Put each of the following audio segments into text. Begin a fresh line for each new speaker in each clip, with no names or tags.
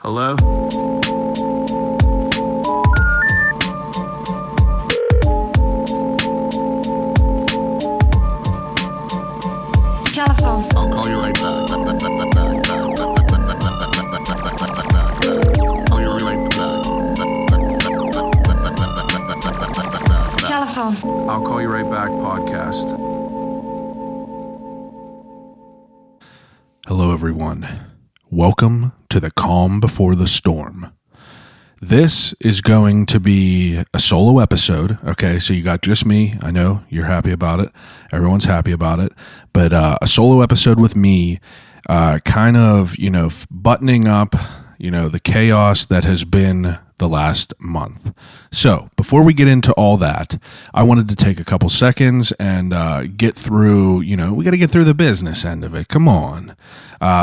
Hello?
Telephone.
I'll call you right back. Call you right back.
Telephone.
I'll call you right back podcast. Hello, everyone. Welcome to the calm before the storm. This is going to be a solo episode. Okay, so you got just me. I know you're happy about it. Everyone's happy about it. But a solo episode with me, kind of, buttoning up, the chaos that has been the last month. So before we get into all that, I wanted to take a couple seconds and get through, we got to get through the business end of it. Come on.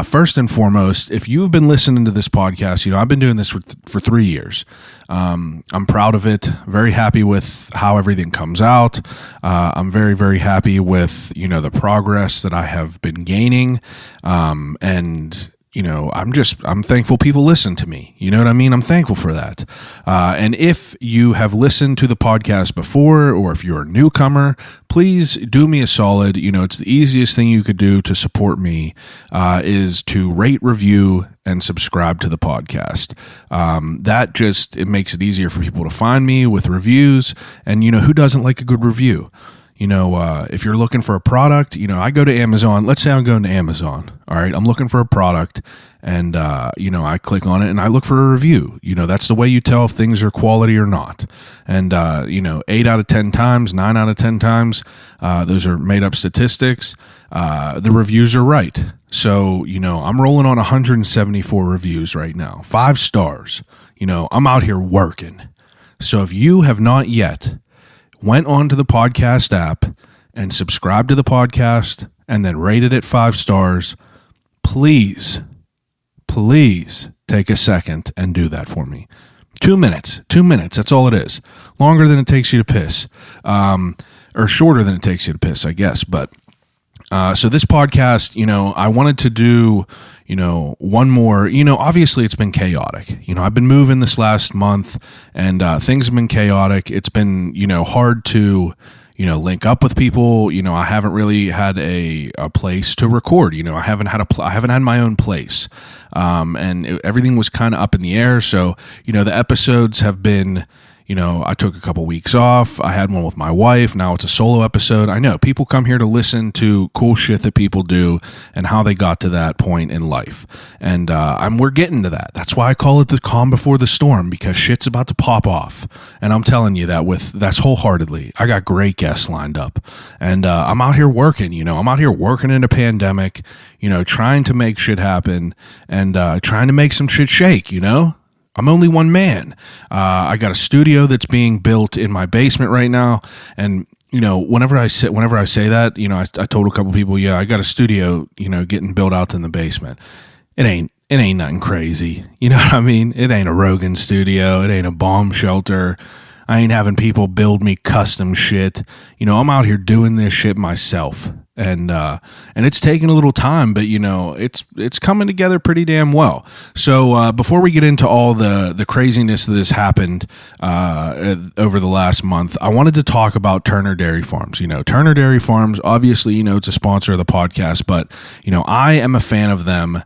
First and foremost, if you've been listening to this podcast, I've been doing this for 3 years. I'm proud of it. Very happy with how everything comes out. I'm very, very happy with, the progress that I have been gaining. I'm thankful people listen to me. You know what I mean? I'm thankful for that. And if you have listened to the podcast before, or if you're a newcomer, please do me a solid. It's the easiest thing you could do to support me, is to rate, review, and subscribe to the podcast. It makes it easier for people to find me with reviews. And, who doesn't like a good review? If you're looking for a product, I go to Amazon. Let's say I'm going to Amazon. All right. I'm looking for a product and, I click on it and I look for a review. That's the way you tell if things are quality or not. And, 8 out of 10 times, 9 out of 10 times, those are made up statistics. The reviews are right. So, I'm rolling on 174 reviews right now, 5 stars. I'm out here working. So if you have not yet went onto the podcast app and subscribed to the podcast and then rated it 5 stars, please take a second and do that for me. 2 minutes. That's all it is. Longer than it takes you to piss, or shorter than it takes you to piss, I guess. But so this podcast, I wanted to do, one more, obviously it's been chaotic. I've been moving this last month and things have been chaotic. It's been, hard to, link up with people. I haven't really had a place to record. I haven't had my own place. Everything was kind of up in the air. So, the episodes have been, I took a couple weeks off. I had one with my wife. Now it's a solo episode. I know people come here to listen to cool shit that people do and how they got to that point in life. And we're getting to that. That's why I call it the calm before the storm, because shit's about to pop off. And I'm telling you that's wholeheartedly. I got great guests lined up. And I'm out here working, I'm out here working in a pandemic, trying to make shit happen and trying to make some shit shake, I'm only one man. I got a studio that's being built in my basement right now. And, whenever I say that, I told a couple people, I got a studio, getting built out in the basement. It ain't nothing crazy. You know what I mean? It ain't a Rogan studio. It ain't a bomb shelter. I ain't having people build me custom shit. I'm out here doing this shit myself. And it's taking a little time, but it's coming together pretty damn well. So before we get into all the craziness that has happened over the last month, I wanted to talk about Turner Dairy Farms. Turner Dairy Farms, obviously, it's a sponsor of the podcast, but I am a fan of them.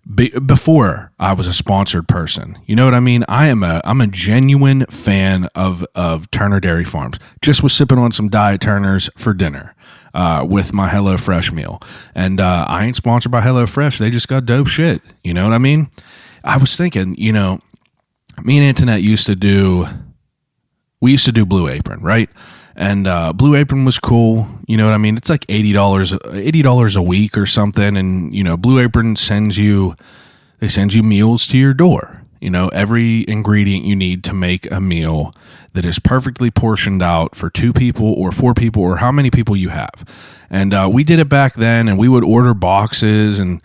Before I was a sponsored person, you know what I mean? I'm a genuine fan of Turner Dairy Farms. Just was sipping on some Diet Turners for dinner with my HelloFresh meal. And I ain't sponsored by HelloFresh. They just got dope shit. You know what I mean? I was thinking, me and Antoinette used to do Blue Apron, right? And Blue Apron was cool. You know what I mean? It's like $80 a week or something. And, Blue Apron sends you meals to your door. Every ingredient you need to make a meal that is perfectly portioned out for 2 people or 4 people or how many people you have. And we did it back then, and we would order boxes and,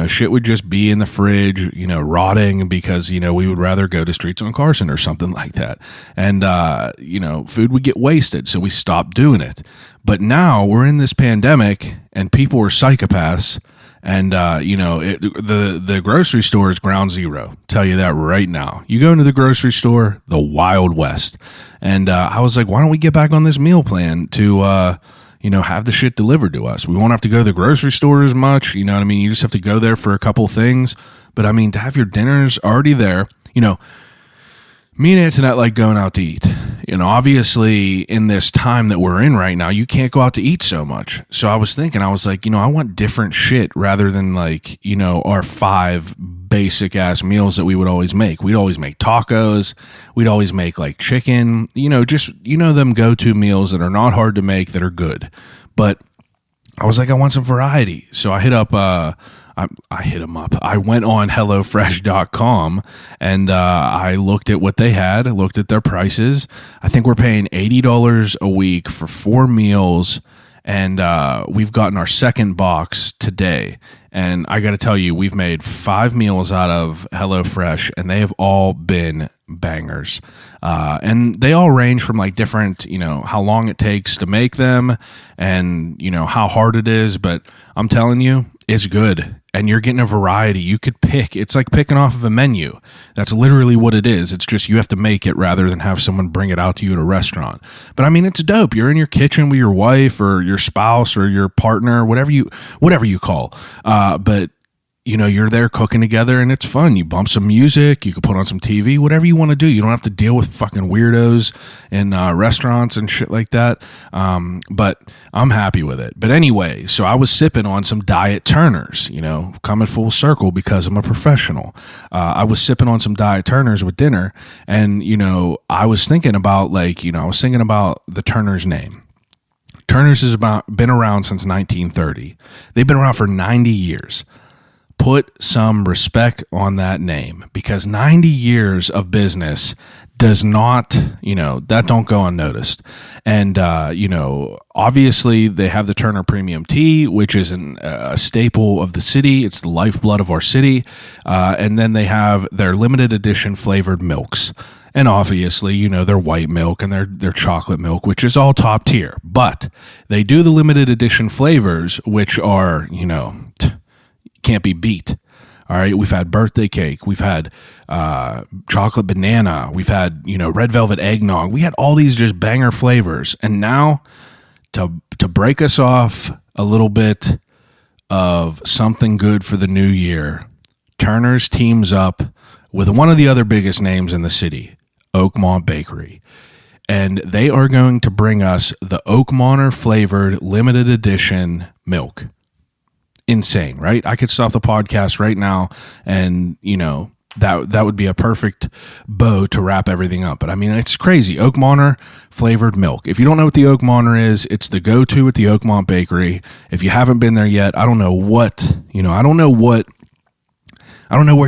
shit would just be in the fridge, rotting because, we would rather go to Streets on Carson or something like that. And, food would get wasted. So we stopped doing it. But now we're in this pandemic and people are psychopaths And, the grocery store is ground zero. Tell you that right now. You go into the grocery store, the Wild West. And I was like, why don't we get back on this meal plan to, have the shit delivered to us? We won't have to go to the grocery store as much. You know what I mean? You just have to go there for a couple things. But I mean, to have your dinners already there, me and Antoinette like going out to eat. Obviously in this time that we're in right now, you can't go out to eat so much. So I was thinking, I want different shit rather than our 5 basic ass meals that we would always make. We'd always make tacos. We'd always make like chicken, them go-to meals that are not hard to make, that are good. But I was like, I want some variety. So I hit up, I hit them up. I went on HelloFresh.com and I looked at what they had, looked at their prices. I think we're paying $80 a week for 4 meals, and we've gotten our second box today. And I got to tell you, we've made 5 meals out of HelloFresh, and they have all been bangers. And they all range from like different, how long it takes to make them and, how hard it is. But I'm telling you, it's good. And you're getting a variety. You could pick. It's like picking off of a menu. That's literally what it is. It's just you have to make it rather than have someone bring it out to you at a restaurant. But I mean, it's dope. You're in your kitchen with your wife or your spouse or your partner, whatever you call. But you're there cooking together and it's fun. You bump some music, you can put on some TV, whatever you want to do. You don't have to deal with fucking weirdos in restaurants and shit like that. But I'm happy with it. But anyway, so I was sipping on some Diet Turners, coming full circle because I'm a professional. I was sipping on some Diet Turners with dinner, and, I was thinking about the Turners name. Turners has been around since 1930. They've been around for 90 years. Put some respect on that name, because 90 years of business does not, that don't go unnoticed. And, obviously they have the Turner Premium Tea, which is a staple of the city. It's the lifeblood of our city. And then they have their limited edition flavored milks. And obviously, their white milk and their chocolate milk, which is all top tier. But they do the limited edition flavors, which are, can't be beat. All right, we've had birthday cake, we've had chocolate banana, we've had red velvet eggnog. We had all these just banger flavors, and now to break us off a little bit of something good for the new year, Turner's teams up with one of the other biggest names in the city, Oakmont Bakery. And they are going to bring us the Oakmonter flavored limited edition milk. Insane, right? I could stop the podcast right now and, that would be a perfect bow to wrap everything up. But I mean, it's crazy. Oakmonter flavored milk. If you don't know what the Oakmonter is, it's the go-to at the Oakmont Bakery. If you haven't been there yet, I don't know where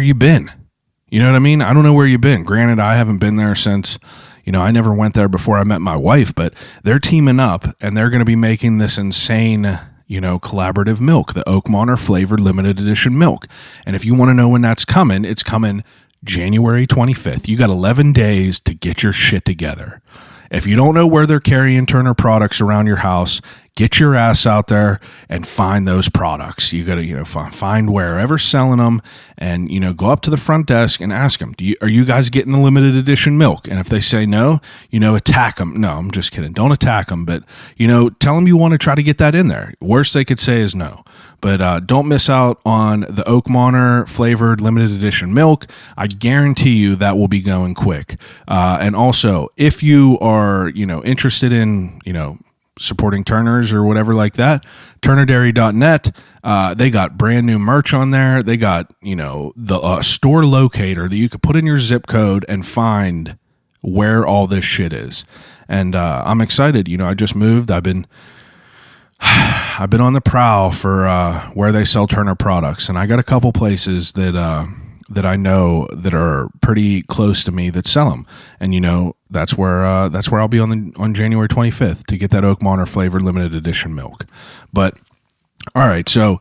you've been. You know what I mean? I don't know where you've been. Granted, I haven't been there since, I never went there before I met my wife, but they're teaming up and they're going to be making this insane collaborative milk, the Oakmonter flavored limited edition milk. And if you want to know when that's coming, it's coming January 25th. You got 11 days to get your shit together. If you don't know where they're carrying Turner products around your house, get your ass out there and find those products. You got to, find wherever selling them and, go up to the front desk and ask them, are you guys getting the limited edition milk? And if they say no, attack them. No, I'm just kidding. Don't attack them, but, tell them you want to try to get that in there. Worst they could say is no. But don't miss out on the Oakmonter flavored limited edition milk. I guarantee you that will be going quick. And also, if you are, interested in, supporting Turner's or whatever like that, turnerdairy.net, they got brand new merch on there. They got, the store locator that you could put in your zip code and find where all this shit is. And I'm excited. I just moved. I've been on the prowl for where they sell Turner products, and I got a couple places that I know that are pretty close to me that sell them, and that's where I'll be on January 25th to get that Oakmonter flavored limited edition milk. But all right, so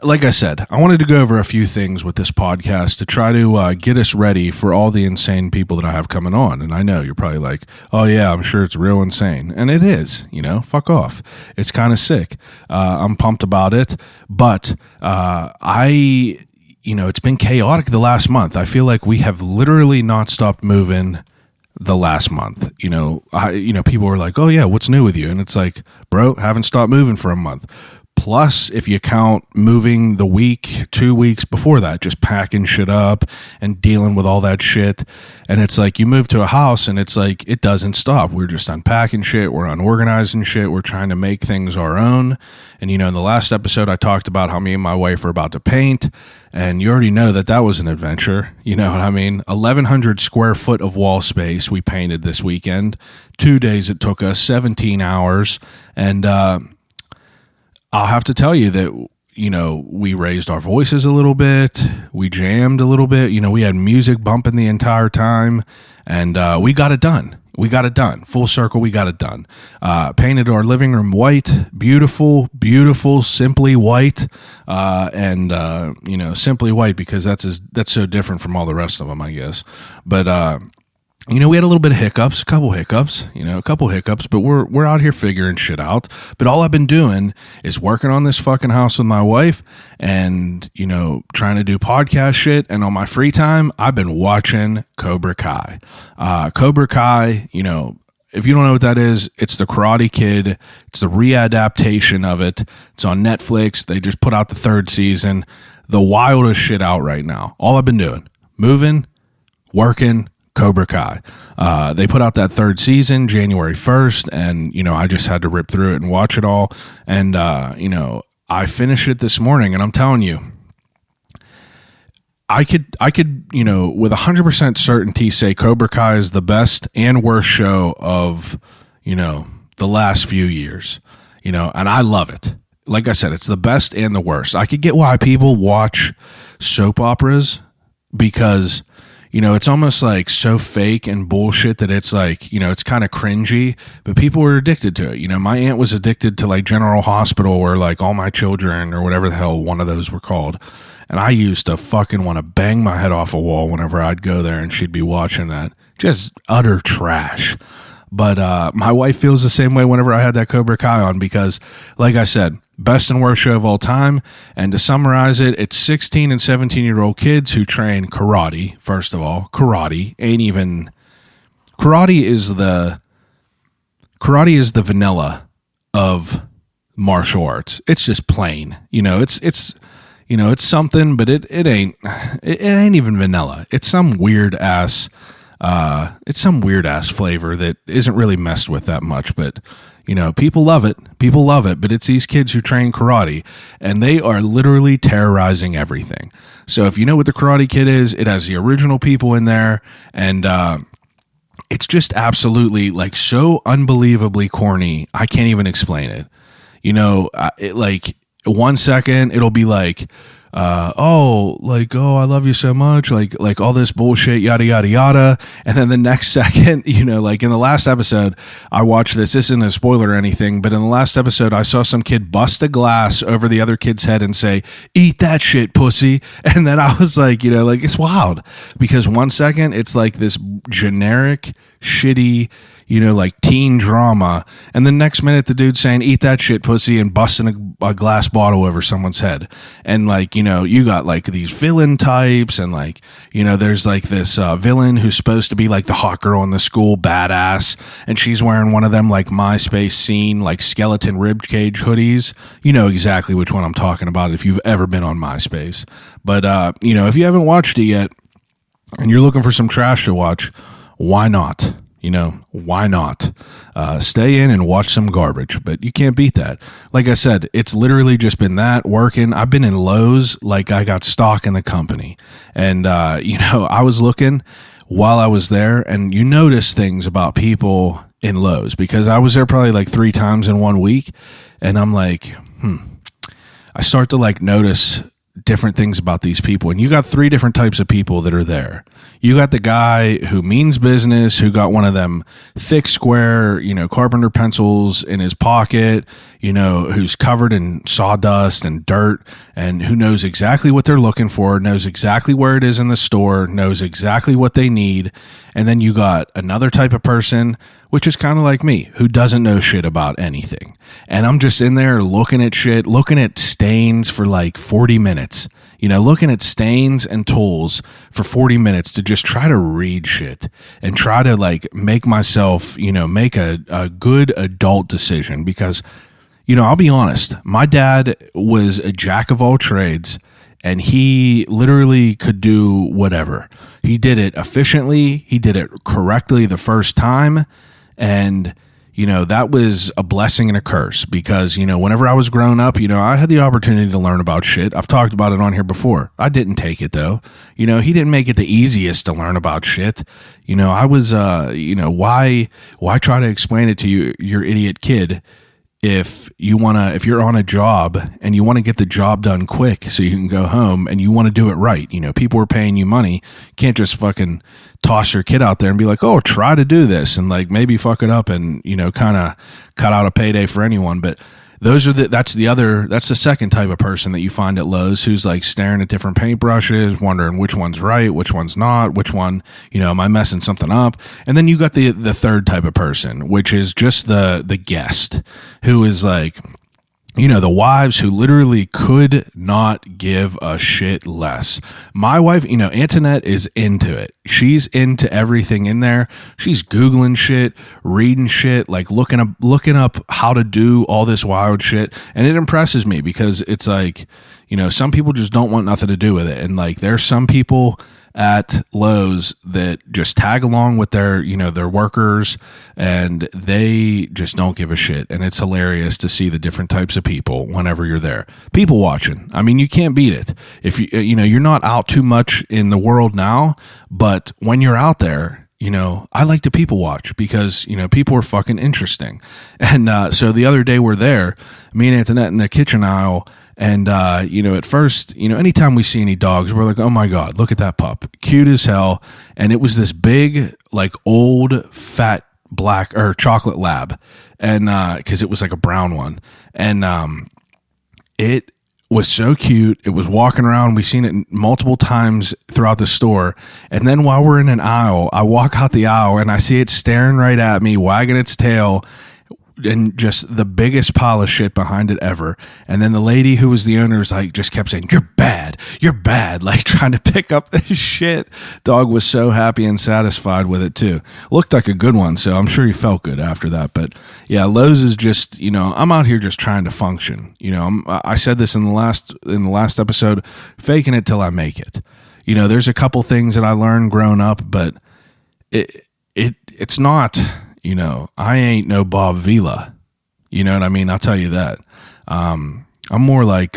like I said, I wanted to go over a few things with this podcast to try to get us ready for all the insane people that I have coming on. And I know you're probably like, oh yeah, I'm sure it's real insane. And it is, fuck off. It's kind of sick. I'm pumped about it. But it's been chaotic the last month. I feel like we have literally not stopped moving the last month. People were like, oh yeah, what's new with you? And it's like, bro, haven't stopped moving for a month. Plus, if you count moving the week, 2 weeks before that, just packing shit up and dealing with all that shit. And it's like you move to a house and it's like it doesn't stop. We're just unpacking shit. We're unorganizing shit. We're trying to make things our own. And, in the last episode, I talked about how me and my wife are about to paint. And you already know that was an adventure. You know what I mean? 1,100 square foot of wall space we painted this weekend. 2 days it took us, 17 hours. And, I'll have to tell you that, we raised our voices a little bit. We jammed a little bit. We had music bumping the entire time. And we got it done. We got it done. Full circle, we got it done. Painted our living room white. Beautiful, beautiful, simply white. Simply white because that's so different from all the rest of them, I guess. But, we had a little bit of hiccups, a couple hiccups, but we're out here figuring shit out. But all I've been doing is working on this fucking house with my wife and, trying to do podcast shit. And on my free time, I've been watching Cobra Kai. Cobra Kai, if you don't know what that is, it's the Karate Kid. It's the readaptation of it. It's on Netflix. They just put out the 3rd season. The wildest shit out right now. All I've been doing, moving, working, Cobra Kai. They put out that 3rd season January 1st, and I just had to rip through it and watch it all. And I finished it this morning, and I'm telling you, I could with 100% certainty say Cobra Kai is the best and worst show of the last few years. And I love it. Like I said, it's the best and the worst. I could get why people watch soap operas because it's almost like so fake and bullshit that it's like, it's kind of cringy, but people were addicted to it. My aunt was addicted to like General Hospital or like All My Children or whatever the hell one of those were called. And I used to fucking want to bang my head off a wall whenever I'd go there and she'd be watching that. Just utter trash. But my wife feels the same way whenever I had that Cobra Kai on because, like I said, best and worst show of all time. And to summarize it, it's 16 and 17-year-old kids who train karate. First of all, karate is the vanilla of martial arts. It's just plain. It's something, but it ain't even vanilla. It's some weird ass flavor that isn't really messed with that much, but people love it. But it's these kids who train karate and they are literally terrorizing everything. So if you know what the Karate Kid is, it has the original people in there and, it's just absolutely like so unbelievably corny. I can't even explain it. Like 1 second it'll be like, oh, I love you so much, like all this bullshit, yada, yada, yada. And then the next second, like in the last episode, I watched this isn't a spoiler or anything, but in the last episode, I saw some kid bust a glass over the other kid's head and say, eat that shit, pussy. And then I was like, it's wild because 1 second, it's like this generic, shitty, like teen drama. And the next minute, the dude's saying, eat that shit, pussy, and busting a glass bottle over someone's head. And you got like these villain types and there's like this villain who's supposed to be like the hot girl in the school, badass. And she's wearing one of them like MySpace scene, like skeleton ribcage hoodies. You know exactly which one I'm talking about if you've ever been on MySpace. But, if you haven't watched it yet and you're looking for some trash to watch, why not? Why not? Stay in and watch some garbage, but you can't beat that. Like I said, it's literally just been that working. I've been in Loews like I got stock in the company. And, I was looking while I was there and you notice things about people in Loews because I was there probably like 3 times in 1 week. And I'm like, I start to like notice different things about these people. And you got 3 different types of people that are there. You got the guy who means business, who got one of them thick square, carpenter pencils in his pocket, who's covered in sawdust and dirt, and who knows exactly what they're looking for, knows exactly where it is in the store, knows exactly what they need. And then you got another type of person, which is kind of like me, who doesn't know shit about anything. And I'm just in there looking at shit, looking at stains for like 40 minutes. Looking at stains and tools for 40 minutes to just try to read shit and try to like make myself, make a good adult decision. Because, I'll be honest, my dad was a jack of all trades and he literally could do whatever. He did it efficiently. He did it correctly the first time. And that was a blessing and a curse because, whenever I was growing up, I had the opportunity to learn about shit. I've talked about it on here before. I didn't take it though. He didn't make it the easiest to learn about shit. I was, why try to explain it to you, your idiot kid, if you're on a job and you want to get the job done quick so you can go home and you want to do it right. People are paying you money. You can't just fucking toss your kid out there and be like, oh, try to do this and like maybe fuck it up and, kind of cut out a payday for anyone. But that's the second type of person that you find at Lowe's who's like staring at different paintbrushes, wondering which one's right, which one's not, which one, am I messing something up? And then you got the third type of person, which is just the guest who is like, the wives who literally could not give a shit less. My wife, Antoinette is into it. She's into everything in there. She's Googling shit, reading shit, like looking up how to do all this wild shit. And it impresses me because it's like, some people just don't want nothing to do with it. And like, there's some people at Lowe's that just tag along with their workers and they just don't give a shit. And it's hilarious to see the different types of people whenever you're there. People watching. I mean, you can't beat it. If you're not out too much in the world now, but when you're out there, I like to people watch because, people are fucking interesting. And so the other day we're there, me and Antoinette in the kitchen aisle. And, at first, anytime we see any dogs, we're like, oh my God, look at that pup. Cute as hell. And it was this big, like old, fat, black or chocolate lab. And, cause it was like a brown one. And, it was so cute. It was walking around. We've seen it multiple times throughout the store. And then while we're in an aisle, I walk out the aisle and I see it staring right at me, wagging its tail. And just the biggest pile of shit behind it ever. And then the lady who was the owner is like, just kept saying, you're bad, like trying to pick up this shit. Dog was so happy and satisfied with it too. Looked like a good one, so I'm sure he felt good after that. But yeah, Lowe's is just, I'm out here just trying to function. I said this in the last episode, faking it till I make it. There's a couple things that I learned growing up, but it's not. I ain't no Bob Vila. You know what I mean? I'll tell you that. I'm more like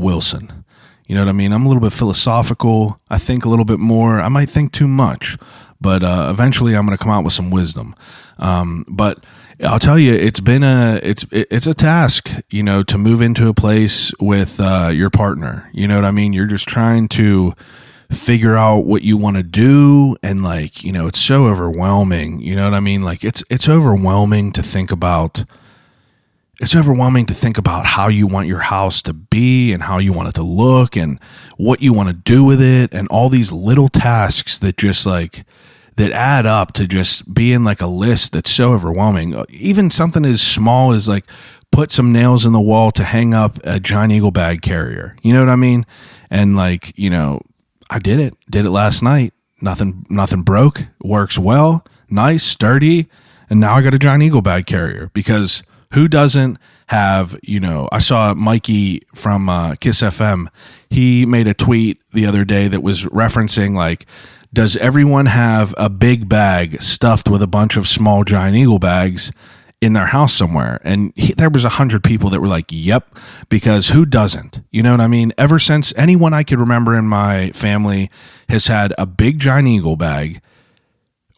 Wilson. You know what I mean? I'm a little bit philosophical. I think a little bit more. I might think too much, but eventually I'm going to come out with some wisdom. But I'll tell you, it's a task, to move into a place with your partner. You know what I mean? You're just trying to figure out what you want to do, and like, it's so overwhelming. You know what I mean? Like it's overwhelming to think about. It's overwhelming to think about how you want your house to be and how you want it to look and what you want to do with it, and all these little tasks that just like that add up to just being like a list that's so overwhelming. Even something as small as like put some nails in the wall to hang up a giant eagle bag carrier. You know what I mean? And like, I did it last night. Nothing broke, works well, nice, sturdy. And now I got a giant eagle bag carrier because who doesn't have, I saw Mikey from Kiss FM. He made a tweet the other day that was referencing like, does everyone have a big bag stuffed with a bunch of small giant eagle bags in their house somewhere? And there was 100 people that were like, yep, because who doesn't? You know what I mean? Ever since anyone I could remember in my family has had a big giant eagle bag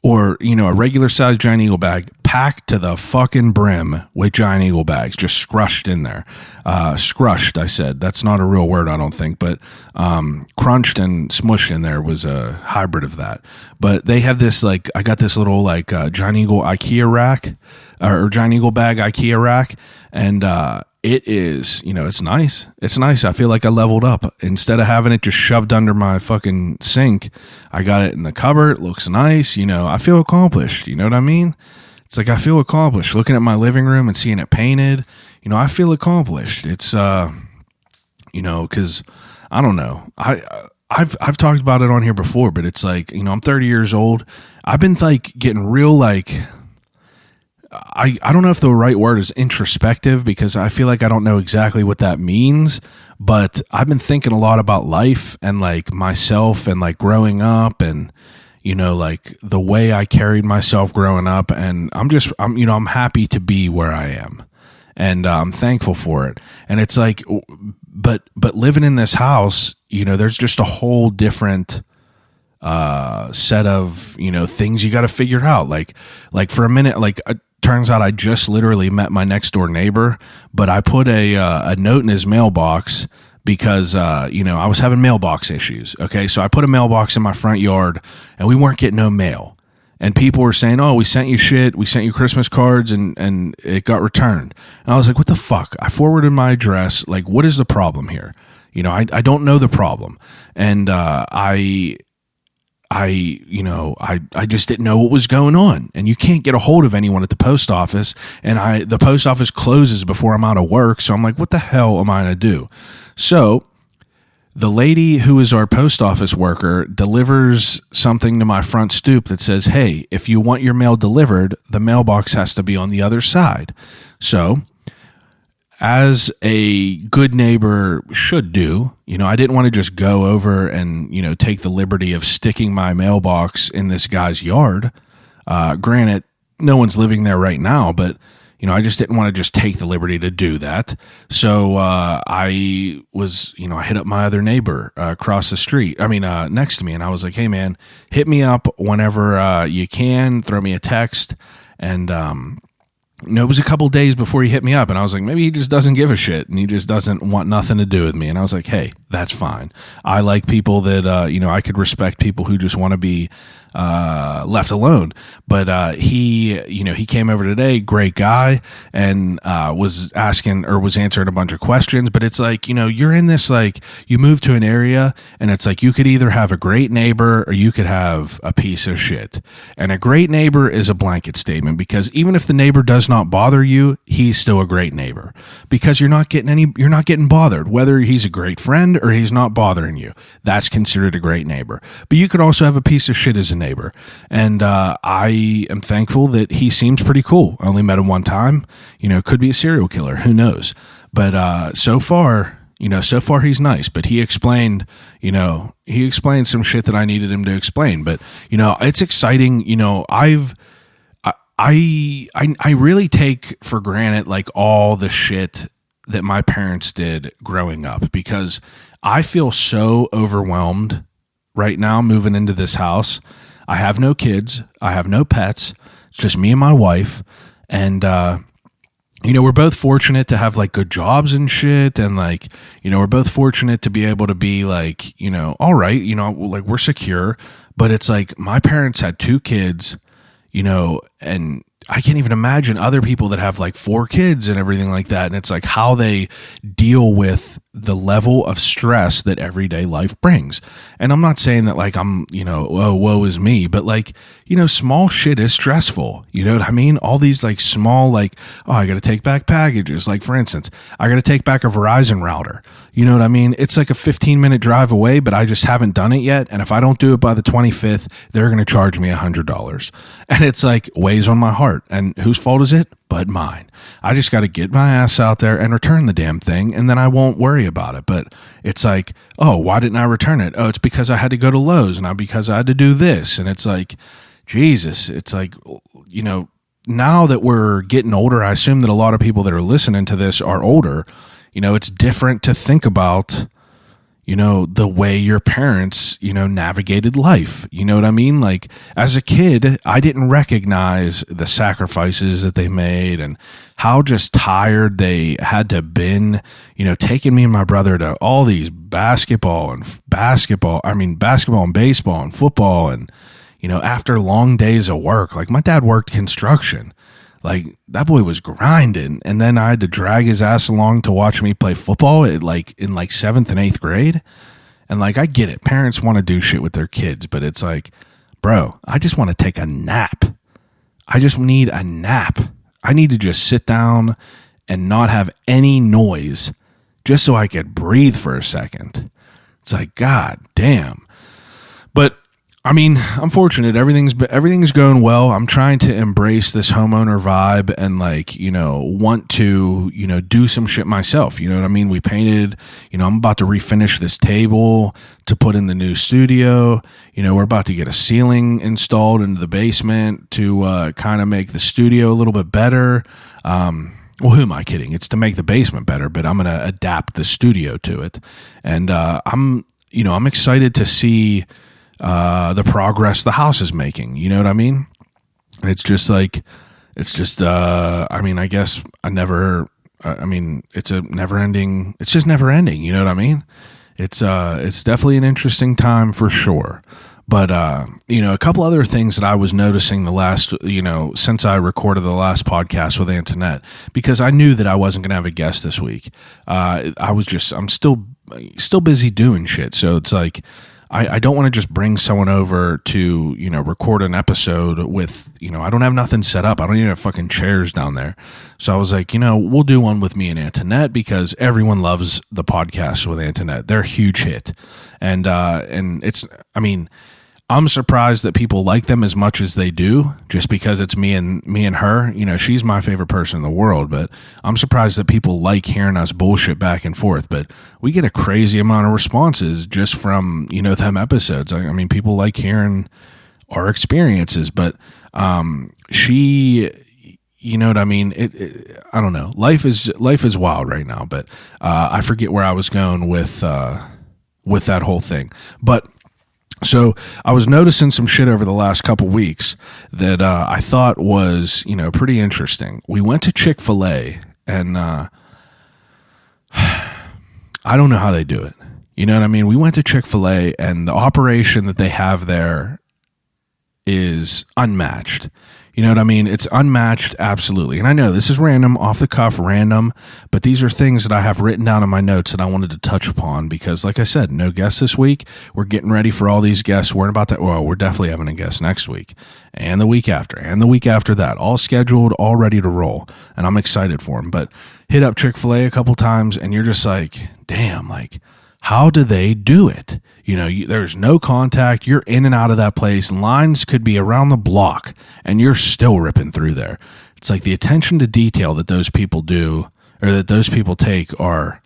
or, a regular sized giant eagle bag packed to the fucking brim with giant eagle bags, just scrushed in there. Scrushed, I said. That's not a real word, I don't think, but crunched and smushed in there was a hybrid of that. But they have this, like, I got this little, like, giant eagle IKEA rack, or giant eagle bag IKEA rack, and it is, it's nice. It's nice. I feel like I leveled up. Instead of having it just shoved under my fucking sink, I got it in the cupboard. It looks nice. I feel accomplished. You know what I mean? It's like I feel accomplished. Looking at my living room and seeing it painted, I feel accomplished. It's, because I don't know. I've talked about it on here before, but it's like, I'm 30 years old. I've been like getting real, like, I don't know if the right word is introspective, because I feel like I don't know exactly what that means, but I've been thinking a lot about life and like myself and like growing up and, like the way I carried myself growing up. And I'm happy to be where I am, and I'm thankful for it. And it's like, but living in this house, there's just a whole different set of, things you got to figure out. Like for a minute, like, turns out I just literally met my next door neighbor, but I put a note in his mailbox because, I was having mailbox issues. Okay. So I put a mailbox in my front yard and we weren't getting no mail. And people were saying, oh, we sent you shit. We sent you Christmas cards and it got returned. And I was like, what the fuck? I forwarded my address. Like, what is the problem here? I don't know the problem. And, I just didn't know what was going on, and you can't get a hold of anyone at the post office, and the post office closes before I'm out of work. So I'm like, what the hell am I going to do? So the lady who is our post office worker delivers something to my front stoop that says, hey, if you want your mail delivered, the mailbox has to be on the other side. So as a good neighbor should do, I didn't want to just go over and, take the liberty of sticking my mailbox in this guy's yard. Granted, no one's living there right now, but, I just didn't want to just take the liberty to do that. So I hit up my other neighbor across the street, next to me, and I was like, hey, man, hit me up whenever you can, throw me a text, and it was a couple days before he hit me up, and I was like, maybe he just doesn't give a shit and he just doesn't want nothing to do with me. And I was like, hey, that's fine. I like people that, I could respect people who just want to be left alone. But he came over today, great guy, and was answering a bunch of questions. But it's like, you're in this, like, you move to an area and it's like you could either have a great neighbor or you could have a piece of shit. And a great neighbor is a blanket statement, because even if the neighbor does not bother you, he's still a great neighbor, because you're not getting bothered. Whether he's a great friend or he's not bothering you, that's considered a great neighbor. But you could also have a piece of shit as a neighbor. And I am thankful that he seems pretty cool. I only met him one time. Could be a serial killer. Who knows? But so far he's nice. But he explained some shit that I needed him to explain. But, it's exciting. I really take for granted, like, all the shit that my parents did growing up, because I feel so overwhelmed right now moving into this house. I have no kids. I have no pets. It's just me and my wife. And, we're both fortunate to have, like, good jobs and shit. And, like, we're both fortunate to be able to be, like, all right, like, we're secure. But it's like my parents had 2 kids, and I can't even imagine other people that have like 4 kids and everything like that. And it's like how they deal with the level of stress that everyday life brings. And I'm not saying that like I'm, oh, woe is me, but like, small shit is stressful. You know what I mean? All these like small, like, oh, I got to take back packages. Like, for instance, I got to take back a Verizon router. You know what I mean? It's like a 15-minute drive away, but I just haven't done it yet. And if I don't do it by the 25th, they're going to charge me $100. And it's like weighs on my heart. And whose fault is it? But mine. I just got to get my ass out there and return the damn thing, and then I won't worry about it. But it's like, oh, why didn't I return it? Oh, it's because I had to go to Loews, and because I had to do this. And it's like, Jesus, it's like, now that we're getting older, I assume that a lot of people that are listening to this are older. It's different to think about, the way your parents, navigated life. You know what I mean? Like, as a kid, I didn't recognize the sacrifices that they made and how just tired they had to have been, taking me and my brother to all these basketball and baseball and football. And, after long days of work, like my dad worked construction. Like, that boy was grinding, and then I had to drag his ass along to watch me play football in 7th and 8th grade. And like, I get it. Parents want to do shit with their kids, but it's like, bro, I just want to take a nap. I just need a nap. I need to just sit down and not have any noise just so I could breathe for a second. It's like, God damn. But I mean, I'm fortunate. Everything's going well. I'm trying to embrace this homeowner vibe and want to, do some shit myself. You know what I mean? We painted, I'm about to refinish this table to put in the new studio. We're about to get a ceiling installed into the basement to kind of make the studio a little bit better. Well, who am I kidding? It's to make the basement better, but I'm going to adapt the studio to it. And I'm excited to see the progress the house is making. You know what I mean? It's just I guess it's a never ending, it's just never ending. You know what I mean? It's definitely an interesting time for sure. But, a couple other things that I was noticing the last, since I recorded the last podcast with Antoinette, because I knew that I wasn't going to have a guest this week. I'm still busy doing shit. So it's like, I don't want to just bring someone over to, record an episode with, I don't have nothing set up. I don't even have fucking chairs down there. So I was like, we'll do one with me and Antoinette because everyone loves the podcast with Antoinette. They're a huge hit. And I'm surprised that people like them as much as they do just because it's me and her. She's my favorite person in the world, but I'm surprised that people like hearing us bullshit back and forth. But we get a crazy amount of responses just from, them episodes. I mean, people like hearing our experiences, but she, you know what I mean? I don't know. Life is wild right now, but I forget where I was going with that whole thing. But so I was noticing some shit over the last couple weeks that I thought was, pretty interesting. We went to Chick-fil-A, and I don't know how they do it. You know what I mean? We went to Chick-fil-A, and the operation that they have there is unmatched. You know what I mean? It's unmatched, absolutely. And I know this is random, off the cuff, random, but these are things that I have written down in my notes that I wanted to touch upon because, like I said, no guests this week. We're getting ready for all these guests. We're definitely having a guest next week and the week after and the week after that. All scheduled, all ready to roll, and I'm excited for them. But hit up Chick-fil-A a couple times, and you're just like, damn, like, how do they do it? There's no contact. You're in and out of that place. Lines could be around the block, and you're still ripping through there. It's like the attention to detail that those people do, or that those people take, are,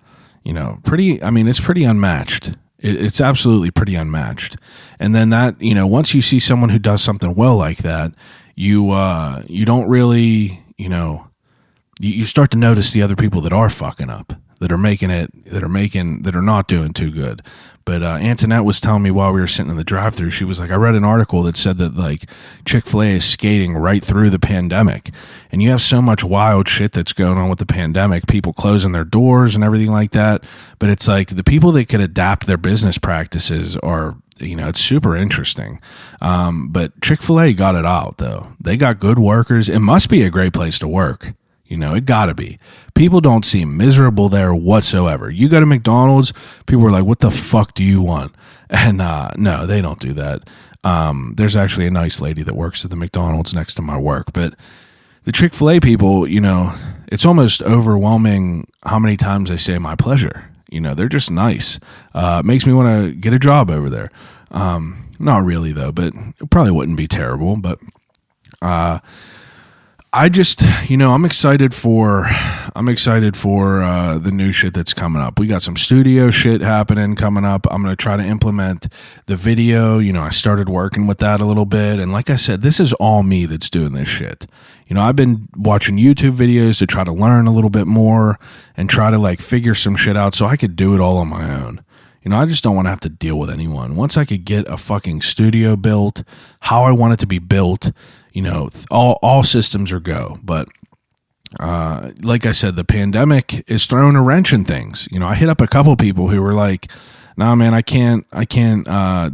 pretty. I mean, it's pretty unmatched. It's absolutely pretty unmatched. And then that, once you see someone who does something well like that, you don't really, you start to notice the other people that are fucking up, that are not doing too good. But Antoinette was telling me while we were sitting in the drive-thru, she was like, I read an article that said that like Chick-fil-A is skating right through the pandemic. And you have so much wild shit that's going on with the pandemic, people closing their doors and everything like that. But it's like the people that could adapt their business practices are, it's super interesting. But Chick-fil-A got it out, though. They got good workers. It must be a great place to work. It gotta be. People don't seem miserable there whatsoever. You go to McDonald's, people are like, what the fuck do you want? And no, they don't do that. There's actually a nice lady that works at the McDonald's next to my work. But the Chick-fil-A people, it's almost overwhelming how many times they say my pleasure. They're just nice. It makes me want to get a job over there. Not really, though, but it probably wouldn't be terrible. But I just, I'm excited for the new shit that's coming up. We got some studio shit happening coming up. I'm going to try to implement the video. I started working with that a little bit. And like I said, this is all me that's doing this shit. I've been watching YouTube videos to try to learn a little bit more and try to like figure some shit out so I could do it all on my own. I just don't want to have to deal with anyone. Once I could get a fucking studio built, how I want it to be built, all systems are go. But like I said, the pandemic is throwing a wrench in things. I hit up a couple people who were like, "Nah, man, I can't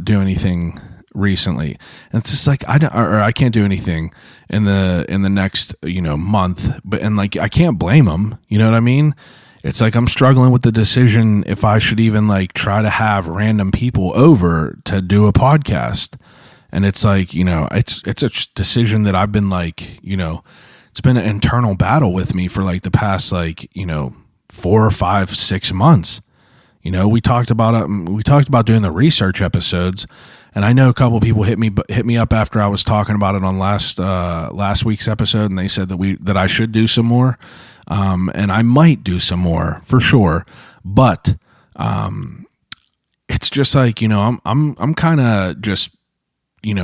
do anything recently," and it's just like I can't do anything in the next month. But like I can't blame them. You know what I mean? It's like I'm struggling with the decision if I should even like try to have random people over to do a podcast. And it's like, it's a decision that I've been like, it's been an internal battle with me for like the past 4 or 5, 6 months. We talked about doing the research episodes, and I know a couple of people hit me up after I was talking about it on last week's episode, and they said that I should do some more. And I might do some more for sure, but it's just like I'm kind of just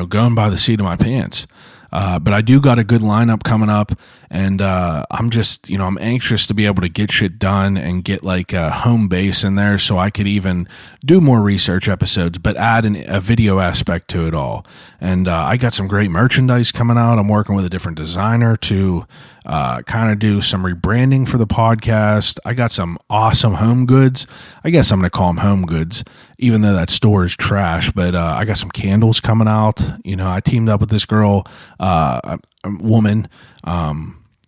going by the seat of my pants. But I do got a good lineup coming up, and I'm just, I'm anxious to be able to get shit done and get like a home base in there so I could even do more research episodes, but add a video aspect to it all. And I got some great merchandise coming out. I'm working with a different designer to kind of do some rebranding for the podcast. I got some awesome home goods. I guess I'm going to call them home goods, even though that store is trash. But I got some candles coming out. I teamed up with this girl, a woman,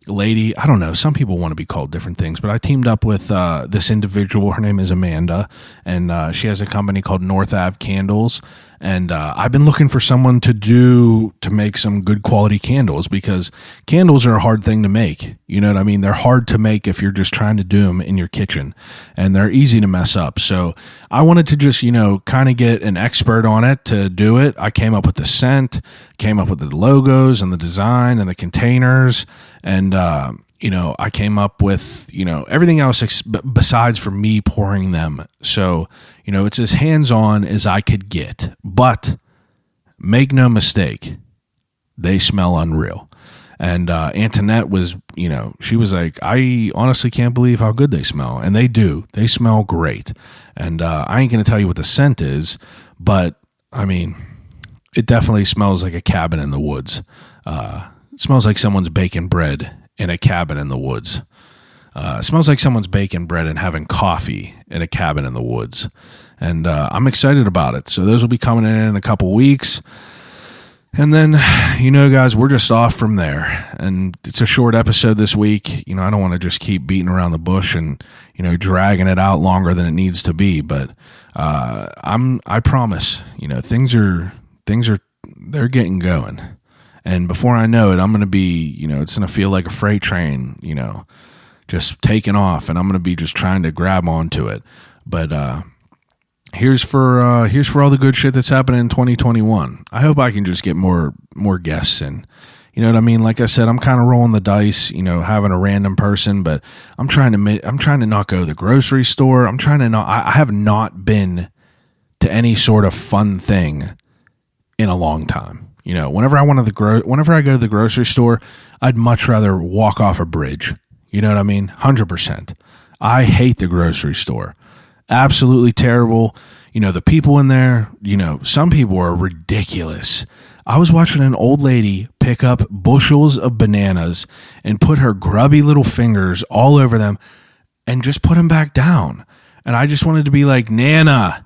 lady. I don't know. Some people want to be called different things, but I teamed up with this individual. Her name is Amanda, and she has a company called North Ave Candles. And I've been looking for someone to make some good quality candles, because candles are a hard thing to make. You know what I mean? They're hard to make if you're just trying to do them in your kitchen, and they're easy to mess up. So I wanted to just, kind of get an expert on it to do it. I came up with the scent, came up with the logos and the design and the containers. And, I came up with, everything else besides for me pouring them. So, it's as hands-on as I could get. But make no mistake, they smell unreal. And Antoinette was, she was like, I honestly can't believe how good they smell. And they do. They smell great. And I ain't going to tell you what the scent is, but, I mean, it definitely smells like a cabin in the woods. It smells like someone's baking bread in a cabin in the woods. It smells like someone's baking bread and having coffee in a cabin in the woods. And I'm excited about it. So those will be coming in a couple weeks. And then, guys, we're just off from there. And it's a short episode this week. I don't want to just keep beating around the bush and, dragging it out longer than it needs to be. But I promise, they're getting going. And before I know it, I'm going to be, it's going to feel like a freight train, just taking off, and I'm going to be just trying to grab onto it. But here's for all the good shit that's happening in 2021. I hope I can just get more guests in. You know what I mean? Like I said, I'm kind of rolling the dice, having a random person, but I'm trying to not go to the grocery store. I have not been to any sort of fun thing in a long time. Whenever I go to the grocery store, I'd much rather walk off a bridge. You know what I mean? 100%. I hate the grocery store. Absolutely terrible. The people in there, some people are ridiculous. I was watching an old lady pick up bushels of bananas and put her grubby little fingers all over them and just put them back down. And I just wanted to be like, Nana,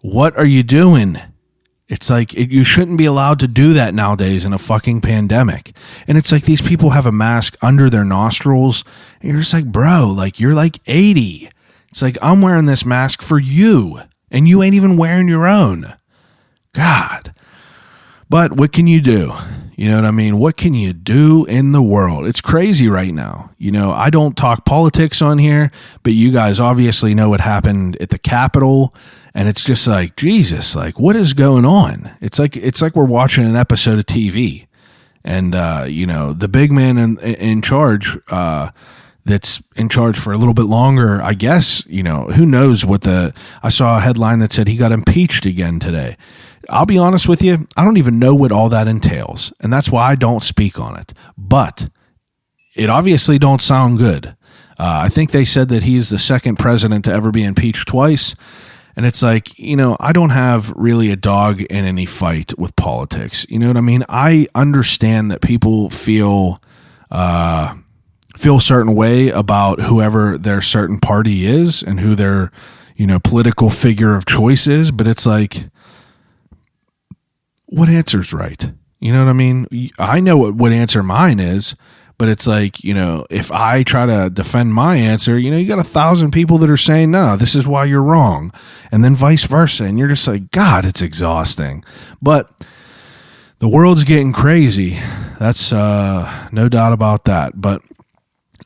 what are you doing? It's like, you shouldn't be allowed to do that nowadays in a fucking pandemic. And it's like, these people have a mask under their nostrils. And you're just like, bro, like, you're like 80. It's like, I'm wearing this mask for you, and you ain't even wearing your own. God. But what can you do? You know what I mean? What can you do in the world? It's crazy right now. I don't talk politics on here, but you guys obviously know what happened at the Capitol. And it's just like, Jesus, like, what is going on? It's like we're watching an episode of TV. And, the big man in charge, that's in charge for a little bit longer, I guess, who knows I saw a headline that said he got impeached again today. I'll be honest with you, I don't even know what all that entails, and that's why I don't speak on it. But it obviously don't sound good. I think they said that he's the second president to ever be impeached twice, And it's like, I don't have really a dog in any fight with politics. You know what I mean? I understand that people feel a certain way about whoever their certain party is and who their, political figure of choice is. But it's like, what answer's right? You know what I mean? I know what answer mine is, but it's like, if I try to defend my answer, you got 1,000 people that are saying, no, this is why you're wrong. And then vice versa. And you're just like, God, it's exhausting. But the world's getting crazy. That's no doubt about that. But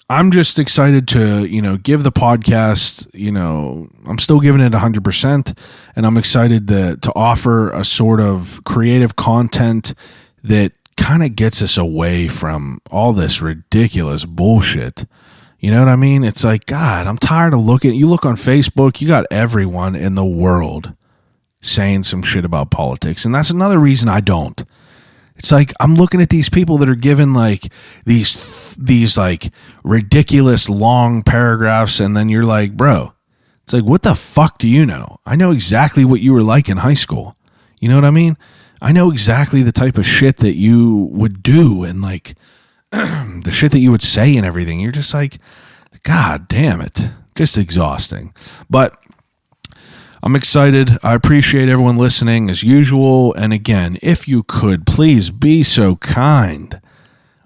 I'm just excited to, give the podcast, I'm still giving it 100%. And I'm excited to offer a sort of creative content that kind of gets us away from all this ridiculous bullshit. You know what I mean? It's like, God, I'm tired of looking. You look on Facebook, you got everyone in the world saying some shit about politics. And that's another reason I don't. It's like, I'm looking at these people that are given like these like ridiculous long paragraphs. And then you're like, bro, it's like, what the fuck do you know? I know exactly what you were like in high school. You know what I mean? I know exactly the type of shit that you would do and like the shit that you would say and everything. You're just like, God damn it. Just exhausting. But I'm excited. I appreciate everyone listening as usual. And again, if you could, please be so kind.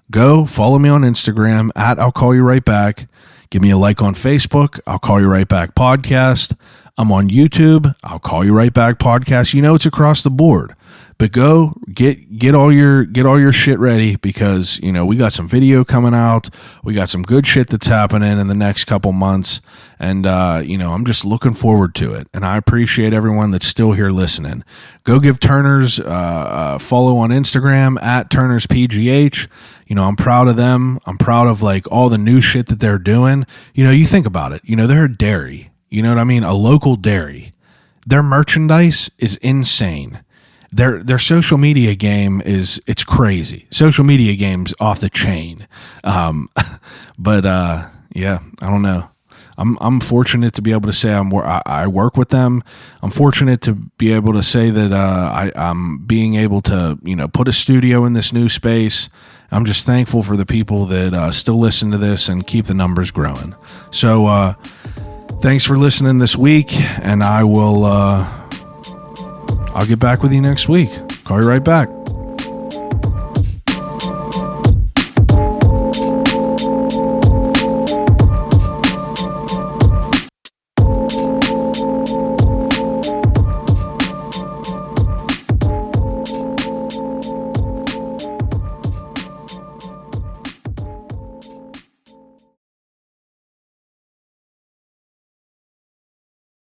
Go follow me on Instagram at I'll Call You Right Back. Give me a like on Facebook. I'll Call You Right Back podcast. I'm on YouTube. I'll Call You Right Back podcast. It's across the board. But go get all your shit ready because, we got some video coming out. We got some good shit that's happening in the next couple months. And, I'm just looking forward to it. And I appreciate everyone that's still here listening. Go give Turner's follow on Instagram at Turner's PGH. I'm proud of them. I'm proud of like all the new shit that they're doing. You think about it. They're a dairy. You know what I mean? A local dairy. Their merchandise is insane. Their social media game it's crazy. Social media game's off the chain. But yeah, I don't know. I'm fortunate to be able to say I work with them. I'm fortunate to be able to say that I'm being able to put a studio in this new space. I'm just thankful for the people that still listen to this and keep the numbers growing. So thanks for listening this week, and I'll get back with you next week. Call you right back.